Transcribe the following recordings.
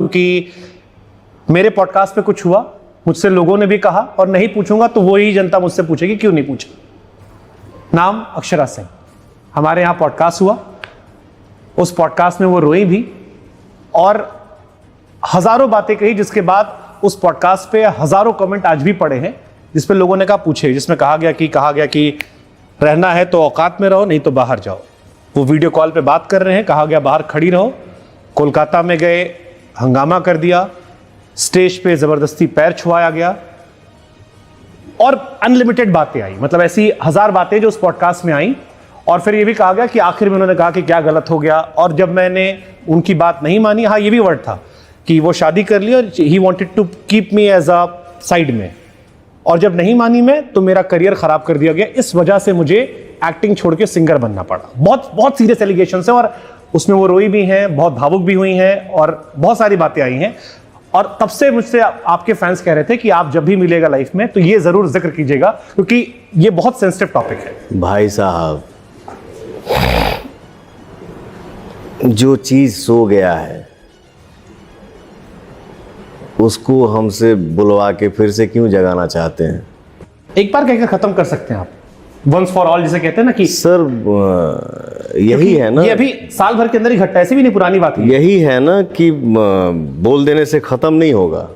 क्योंकि मेरे पॉडकास्ट पे कुछ हुआ, मुझसे लोगों ने भी कहा, और नहीं पूछूंगा तो वही जनता मुझसे पूछेगी क्यों नहीं पूछा। नाम अक्षरा सिंह। हमारे यहाँ पॉडकास्ट हुआ, उस पॉडकास्ट में वो रोई भी और हजारों बातें कही, जिसके बाद उस पॉडकास्ट पे हजारों कमेंट आज भी पड़े हैं जिसपे लोगों ने कहा पूछे, जिसमें कहा गया कि रहना है तो औकात में रहो, नहीं तो बाहर जाओ। वो वीडियो कॉल पे बात कर रहे हैं, कहा गया बाहर खड़ी रहो। कोलकाता में गए, हंगामा कर दिया, स्टेज पे जबरदस्ती पैर छुआया गया और अनलिमिटेड बातें आई, मतलब ऐसी हजार बातें जो उस पॉडकास्ट में आई। और फिर ये भी कहा गया कि आखिर में उन्होंने कहा कि क्या गलत हो गया, और जब मैंने उनकी बात नहीं मानी, हाँ ये भी वर्ड था कि वो शादी कर ली और he wanted to keep me as a side में, और जब नहीं मानी मैं तो मेरा करियर खराब कर दिया गया, इस वजह से मुझे एक्टिंग छोड़ के सिंगर बनना पड़ा। बहुत बहुत सीरियस एलिगेशंस है, और उसमें वो रोई भी हैं, बहुत भावुक भी हुई हैं और बहुत सारी बातें आई हैं। और तब से मुझसे आपके फैंस कह रहे थे कि आप जब भी मिलेगा लाइफ में तो ये जरूर जिक्र कीजिएगा, क्योंकि ये बहुत सेंसिटिव टॉपिक है। भाई साहब, जो चीज सो गया है उसको हमसे बुलवा के फिर से क्यों जगाना चाहते हैं? एक बार कहकर खत्म कर सकते हैं आप, वंस फॉर ऑल जिसे कहते हैं ना कि सर यही है ना, ये अभी साल भर के अंदर ही घटना, ऐसी भी नहीं पुरानी बात है। यही है ना कि बोल देने से खत्म नहीं होगा,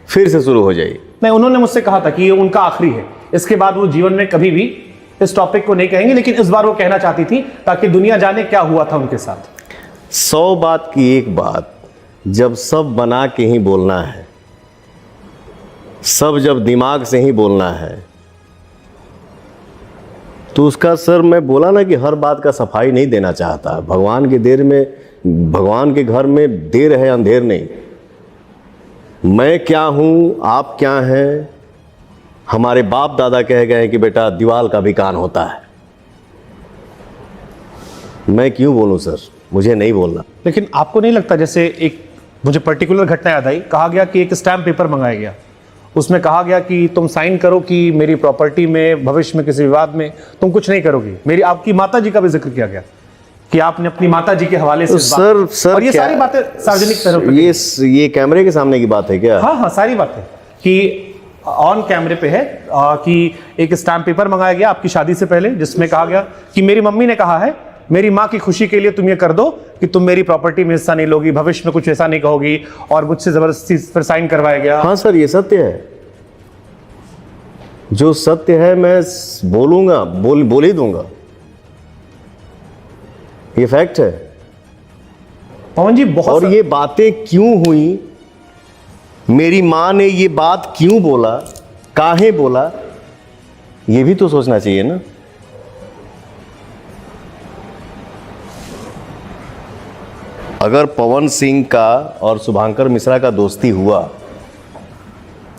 फिर से शुरू हो जाएगी। नहीं, उन्होंने मुझसे कहा था कि ये उनका आखिरी है, इसके बाद वो जीवन में कभी भी इस टॉपिक को नहीं कहेंगे, लेकिन इस बार वो कहना चाहती थी ताकि दुनिया जाने क्या हुआ था उनके साथ। 100 बात की एक बात, जब सब बना के ही बोलना है, सब जब दिमाग से ही बोलना है, तो उसका सर मैं बोला ना कि हर बात का सफाई नहीं देना चाहता। भगवान के भगवान के घर में देर है, अंधेर नहीं। मैं क्या हूँ, आप क्या हैं, हमारे बाप दादा कह गए हैं कि बेटा दीवाल का भी कान होता है। मैं क्यों बोलूँ सर, मुझे नहीं बोलना। लेकिन आपको नहीं लगता, जैसे एक मुझे पर्टिकुलर घटना याद आई, कहा गया कि एक स्टैम्प पेपर मंगाया गया, उसमें कहा गया कि तुम साइन करो कि मेरी प्रॉपर्टी में भविष्य में किसी विवाद में तुम कुछ नहीं करोगी। मेरी आपकी माता जी का भी जिक्र किया गया कि आपने अपनी माता जी के हवाले से तो सर और ये सारी बातें सार्वजनिक तरह पे, ये कैमरे के सामने की बात है क्या? हाँ, सारी बातें कि ऑन कैमरे पे है कि एक स्टैम्प पेपर मंगाया गया आपकी शादी से पहले, जिसमें कहा गया कि मेरी मम्मी ने कहा है मेरी माँ की खुशी के लिए तुम ये कर दो कि तुम मेरी प्रॉपर्टी में हिस्सा नहीं लोगी, भविष्य में कुछ ऐसा नहीं कहोगी, और मुझसे जबरदस्ती फिर साइन करवाया गया। हाँ सर, ये सत्य है, जो सत्य है मैं बोलूंगा, बोल ही दूंगा, ये फैक्ट है। पवन जी बहुत, और ये बातें क्यों हुई, मेरी माँ ने ये बात क्यों बोला, काहे बोला, ये भी तो सोचना चाहिए ना। अगर पवन सिंह का और शुभांकर मिश्रा का दोस्ती हुआ,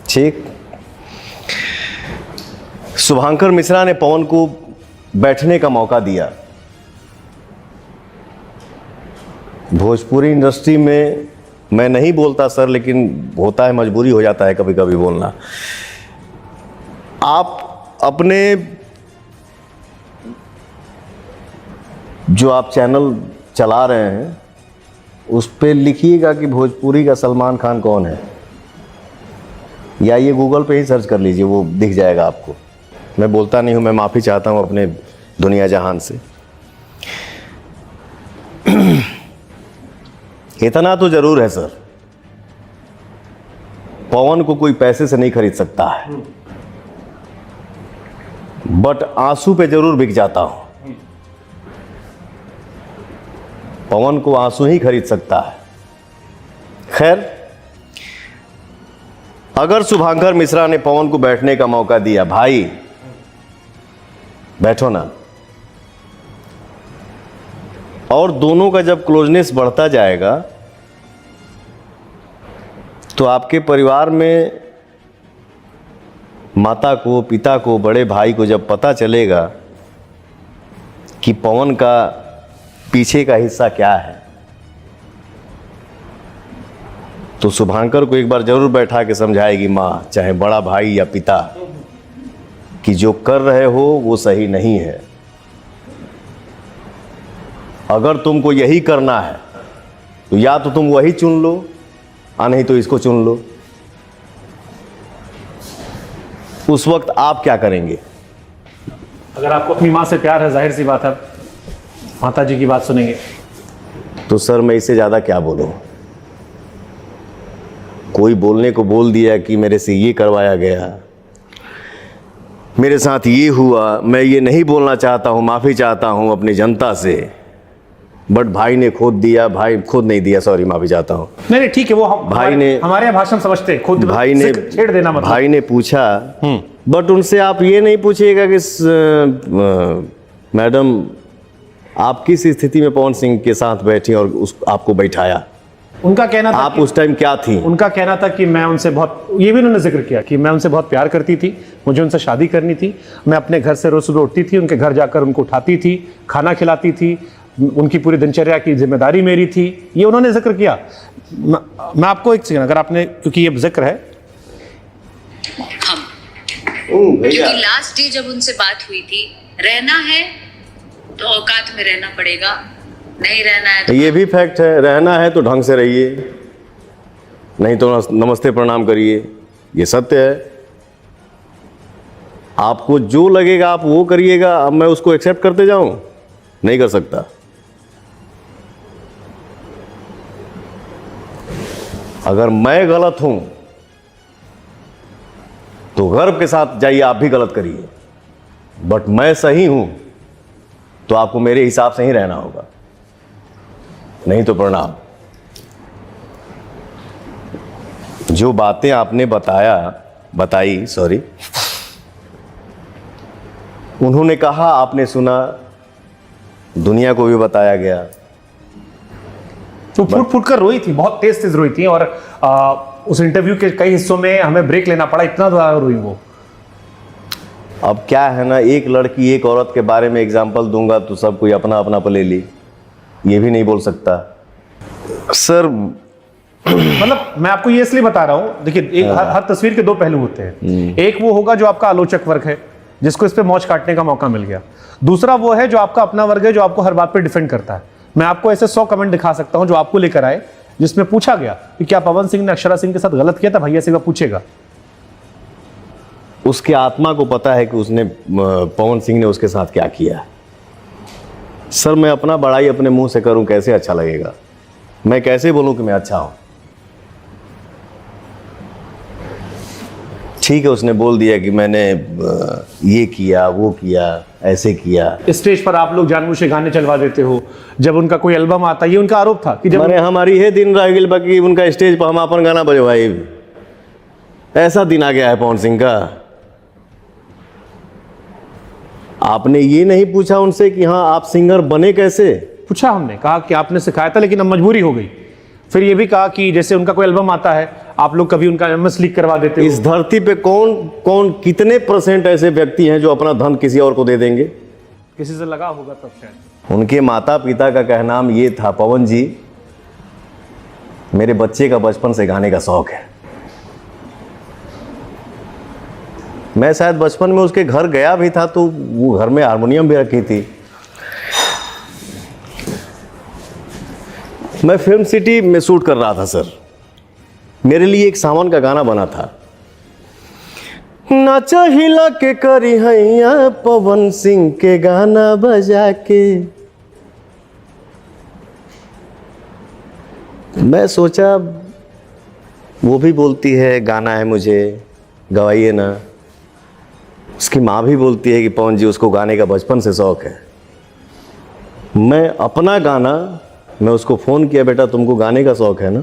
ठीक, शुभांकर मिश्रा ने पवन को बैठने का मौका दिया। भोजपुरी इंडस्ट्री में मैं नहीं बोलता सर, लेकिन होता है, मजबूरी हो जाता है कभी कभी बोलना। आप अपने जो आप चैनल चला रहे हैं उस पे लिखिएगा कि भोजपुरी का सलमान खान कौन है, या ये गूगल पे ही सर्च कर लीजिए, वो दिख जाएगा आपको। मैं बोलता नहीं हूँ, मैं माफ़ी चाहता हूँ अपने दुनिया जहान से। इतना तो जरूर है सर, पवन को कोई पैसे से नहीं खरीद सकता है, बट आंसू पे जरूर बिक जाता हूं। पवन को आंसू ही खरीद सकता है। खैर, अगर शुभांकर मिश्रा ने पवन को बैठने का मौका दिया, भाई बैठो ना, और दोनों का जब क्लोजनेस बढ़ता जाएगा तो आपके परिवार में माता को, पिता को, बड़े भाई को जब पता चलेगा कि पवन का पीछे का हिस्सा क्या है, तो शुभांकर को एक बार जरूर बैठा के समझाएगी माँ, चाहे बड़ा भाई या पिता, कि जो कर रहे हो वो सही नहीं है। अगर तुमको यही करना है तो या तो तुम वही चुन लो नहीं तो इसको चुन लो, उस वक्त आप क्या करेंगे? अगर आपको अपनी माँ से प्यार है, जाहिर सी बात है माता जी की बात सुनेंगे। तो सर मैं इससे ज़्यादा क्या बोलूँ? कोई बोलने को बोल दिया कि मेरे से ये करवाया गया, मेरे साथ ये हुआ, मैं ये नहीं बोलना चाहता हूँ, माफ़ी चाहता हूँ अपनी जनता से, बट भाई ने खुद दिया, भाई खुद नहीं दिया, सॉरी माफ़ी चाहता हूँ। नहीं नहीं ठीक है, वो भाई ने, हमारे यहाँ भाषण समझते हैं, खुद भाई ने छेड़ देना मतलब। भाई ने पूछा, बट उनसे आप ये नहीं पूछिएगा कि मैडम आप किस स्थिति में पवन सिंह के साथ बैठी और आपको बैठाया, उनका कहना था आप उस टाइम क्या थी? उनका कहना था कि मैं उनसे बहुत, ये भी उन्होंने जिक्र किया कि मैं उनसे बहुत प्यार करती थी, मुझे उनसे शादी करनी थी, मैं अपने घर से रोज सुबह उठती थी, उनके घर जाकर उनको उठाती थी, खाना खिलाती थी, उनकी पूरी दिनचर्या की जिम्मेदारी मेरी थी, ये उन्होंने जिक्र किया। मैं आपको एक सेकंड, अगर आपने, क्योंकि ये जिक्र है, हम क्योंकि लास्ट डे जब उनसे बात हुई थी, रहना है तो औकात में रहना पड़ेगा, नहीं रहना है तो ये भी फैक्ट है, रहना है तो ढंग से रहिए, नहीं तो नमस्ते प्रणाम करिए, ये सत्य है। आपको जो लगेगा आप वो करिएगा, अब मैं उसको एक्सेप्ट करते जाऊं, नहीं कर सकता। अगर मैं गलत हूं तो गर्व के साथ जाइए, आप भी गलत करिए, बट मैं सही हूं तो आपको मेरे हिसाब से ही रहना होगा, नहीं तो प्रणाम। जो बातें आपने बताई, सॉरी, उन्होंने कहा, आपने सुना, दुनिया को भी बताया गया। तो फूट फूट कर रोई थी, बहुत तेज तेज रोई थी, और उस इंटरव्यू के कई हिस्सों में हमें ब्रेक लेना पड़ा, इतना ज्यादा रोई वो। अब क्या है ना, एक लड़की एक औरत के बारे में एग्जाम्पल दूंगा तो सब कोई अपना अपना पे ले ली, ये भी नहीं बोल सकता सर। मतलब मैं आपको ये इसलिए बता रहा हूं, देखिए हर तस्वीर के दो पहलू होते हैं। एक वो होगा जो आपका आलोचक वर्ग है, जिसको इस पे मौज काटने का मौका मिल गया। दूसरा वो है जो आपका अपना वर्ग है, जो आपको हर बात पे डिफेंड करता है। मैं आपको ऐसे 100 कमेंट दिखा सकता हूं जो आपको लेकर आए, जिसमें पूछा गया कि क्या पवन सिंह ने अक्षरा सिंह के साथ गलत किया था, भैया से पूछेगा। उसके आत्मा को पता है कि उसने, पवन सिंह ने उसके साथ क्या किया। सर मैं अपना बड़ाई अपने मुंह से करूं, कैसे अच्छा लगेगा? मैं कैसे बोलूं कि मैं अच्छा हूं? ठीक है, उसने बोल दिया कि मैंने ये किया, वो किया, ऐसे किया। स्टेज पर आप लोग जानबूझ के गाने चलवा देते हो, जब उनका कोई एल्बम आता, ये उनका आरोप था कि जब मैंने हमारी है दिन रह गई बाकी उनका स्टेज पर हम अपन गाना बजवाए, ऐसा दिन आ गया है पवन सिंह का। आपने ये नहीं पूछा उनसे कि हाँ आप सिंगर बने कैसे? पूछा, हमने कहा कि आपने सिखाया था लेकिन अब मजबूरी हो गई। फिर ये भी कहा कि जैसे उनका कोई एल्बम आता है, आप लोग कभी उनका एमएस लीक करवा देते हो। इस धरती पे कौन कौन कितने % ऐसे व्यक्ति हैं जो अपना धन किसी और को दे देंगे? किसी से लगा होगा तब शायद। उनके माता पिता का कहना ये था, पवन जी मेरे बच्चे का बचपन से गाने का शौक है। मैं शायद बचपन में उसके घर गया भी था तो वो घर में हारमोनियम भी रखी थी। मैं फिल्म सिटी में शूट कर रहा था सर, मेरे लिए एक सावन का गाना बना था, नाचा हिला के करी हैया पवन सिंह के गाना बजा के। मैं सोचा वो भी बोलती है गाना है मुझे, गवाइए ना। उसकी माँ भी बोलती है कि पवन जी उसको गाने का बचपन से शौक है। मैं अपना गाना, मैं उसको फ़ोन किया, बेटा तुमको गाने का शौक है ना,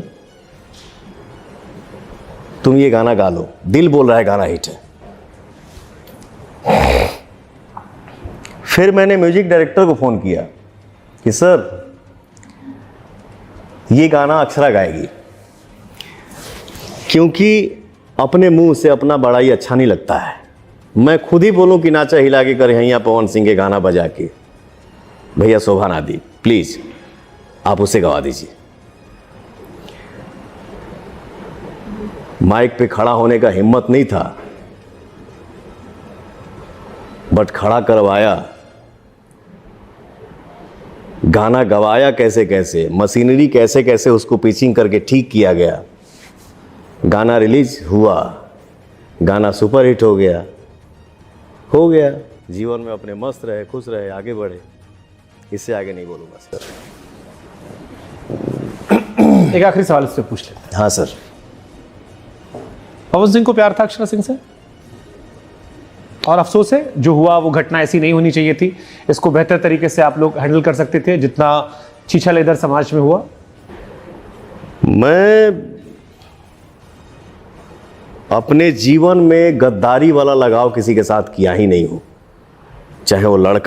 तुम ये गाना गा लो, दिल बोल रहा है गाना हिट है। फिर मैंने म्यूजिक डायरेक्टर को फ़ोन किया कि सर ये गाना अक्षरा गाएगी, क्योंकि अपने मुंह से अपना बड़ाई अच्छा नहीं लगता है। मैं खुद ही बोलूं कि नाचा हिला के कर हैया पवन सिंह के गाना बजा के, भैया शोभा ना दी, प्लीज़ आप उसे गवा दीजिए। माइक पे खड़ा होने का हिम्मत नहीं था, बट खड़ा करवाया, गाना गवाया कैसे कैसे, मशीनरी कैसे कैसे उसको पिचिंग करके ठीक किया गया। गाना रिलीज हुआ, गाना सुपरहिट हो गया, जीवन में अपने मस्त रहे, खुश रहे, आगे बढ़े, इससे आगे नहीं बोलूँगा सर। एक आखिरी सवाल इससे पूछ लेते हैं। हाँ सर। पवन सिंह को प्यार था अक्षरा सिंह से, और अफसोस है जो हुआ वो घटना ऐसी नहीं होनी चाहिए थी। इसको बेहतर तरीके से आप लोग हैंडल कर सकते थे जितना छीछल इधर समाज में हुआ। मैं अपने जीवन में गद्दारी वाला लगाव किसी के साथ किया ही नहीं हूँ, चाहे वो लड़का